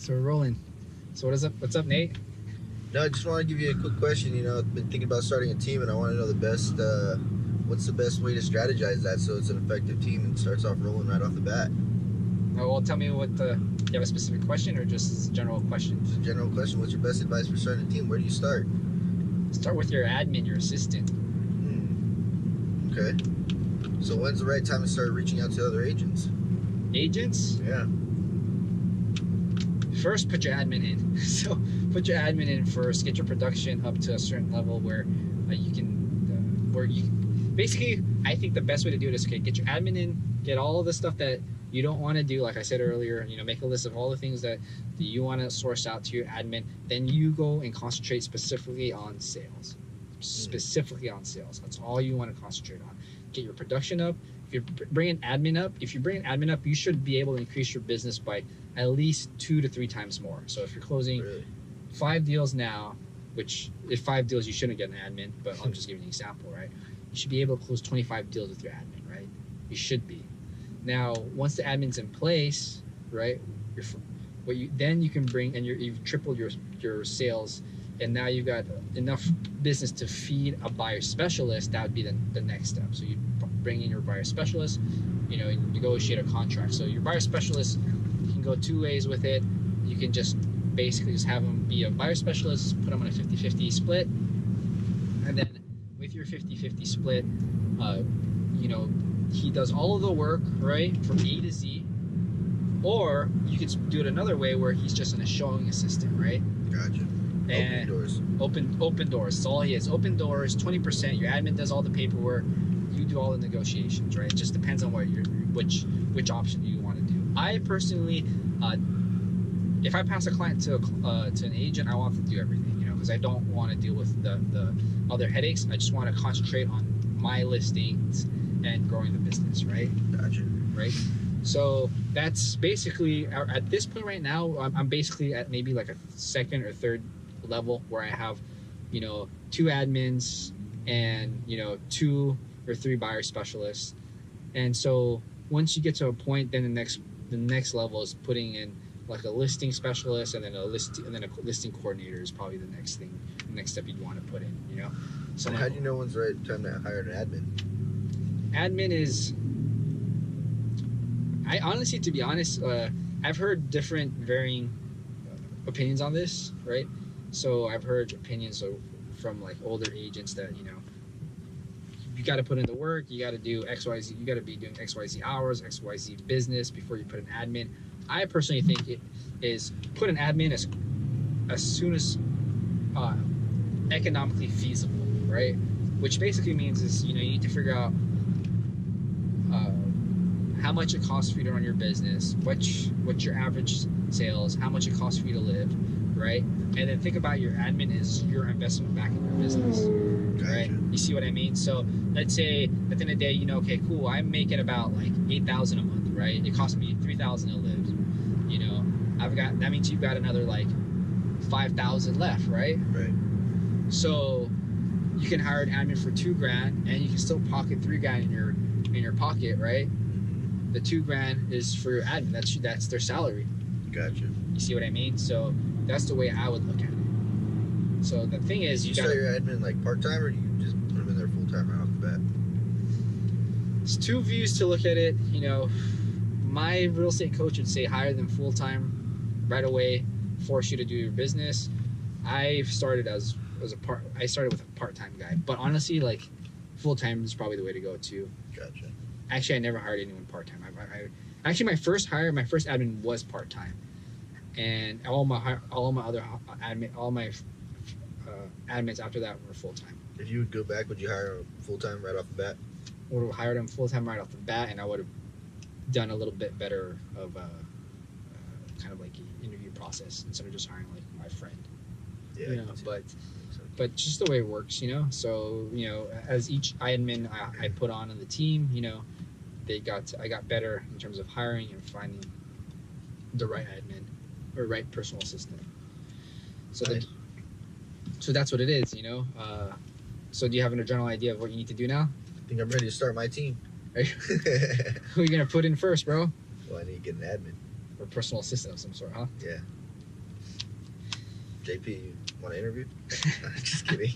So we're rolling. So what's up, Nate? No, I just want to give you a quick question. I've been thinking about starting a team, and I want to know what's the best way to strategize that so it's an effective team and starts off rolling right off the bat. Oh, well, tell me do you have a specific question or just a general question? Just a general question. What's your best advice for starting a team? Where do you start? Start with your admin, your assistant. Okay. So when's the right time to start reaching out to other agents? Agents? Yeah. First, put your admin in. So put your admin in first. Get your production up to a certain level where basically, I think the best way to do it is, okay, get your admin in, get all of the stuff that you don't want to do. Like I said earlier, make a list of all the things that you want to source out to your admin. Then you go and concentrate specifically on sales. Specifically on sales. That's all you want to concentrate on. Get your production up. If you bring an admin up, you should be able to increase your business by at least 2 to 3 times more. So if you're closing 5 deals now, which if 5 deals you shouldn't get an admin, but I'm just giving you an example, right? You should be able to close 25 deals with your admin, right? You should be. Now, once the admin's in place, right? Then you can bring, and you've tripled your sales, and now you've got enough business to feed a buyer specialist. That would be the next step. So you bring in your buyer specialist, and negotiate a contract. So your buyer specialist, you can go 2 ways with it. You can just basically just have them be a buyer specialist, put them on a 50-50 split, and then with your 50-50 split, he does all of the work, right, from A to Z. Or you could do it another way where he's just a showing assistant, right? Gotcha. And open doors. Open doors. That's all he is. Open doors, 20%. Your admin does all the paperwork. You do all the negotiations, right? It just depends on which option you want to do. I personally, if I pass a client to an agent, I want them to do everything, because I don't want to deal with the other headaches. I just want to concentrate on my listings and growing the business, right? Gotcha. Right? So that's basically, at this point right now, I'm basically at maybe like a second or third level where I have, 2 admins and, 2 or 3 buyer specialists. And so once you get to a point, then the next level is putting in like a listing specialist, and then a listing coordinator is probably the next step you'd want to put in, So how do you know when's the right time to hire an admin? Admin is, to be honest, I've heard different varying opinions on this, right? So I've heard opinions from like older agents that, you got to put in the work, you got to do XYZ, you got to be doing XYZ hours, XYZ business before you put an admin. I personally think it is put an admin as soon as economically feasible, right? Which basically means is, you need to figure out how much it costs for you to run your business, what's your average sales, how much it costs for you to live, right? And then think about your admin as your investment back in your business, right? You see what I mean? So let's say at the end of the day, okay, cool, I'm making about like $8,000 a month, right? It costs me $3,000 to live. That means you've got another like $5,000 left, right? Right. So you can hire an admin for $2,000, and you can still pocket $3,000 in your pocket, right? The $2,000 is for your admin. That's their salary. Gotcha. You see what I mean? So that's the way I would look at it. So the thing is, you start your admin like part-time, or do you just put them in there full-time right off the bat? It's 2 views to look at it. My real estate coach would say hire them full-time right away, force you to do your business. I started with a part-time guy, but honestly, like, full-time is probably the way to go too. Gotcha. Actually, I never hired anyone part-time. Actually, my first admin was part-time, and all my admins after that were full-time. If you would go back, would you hire them full-time right off the bat? I would have hired them full-time right off the bat, and I would have done a little bit better of kind of like an interview process instead of just hiring like my friend. Yeah. But just the way it works, So as each admin I put on the team, I got better in terms of hiring and finding the right admin or right personal assistant. So nice. So that's what it is, So do you have a general idea of what you need to do now? I think I'm ready to start my team. Who are you gonna put in first, bro? Well, I need to get an admin or personal assistant of some sort, huh? Yeah. JP, you want to interview? Just kidding.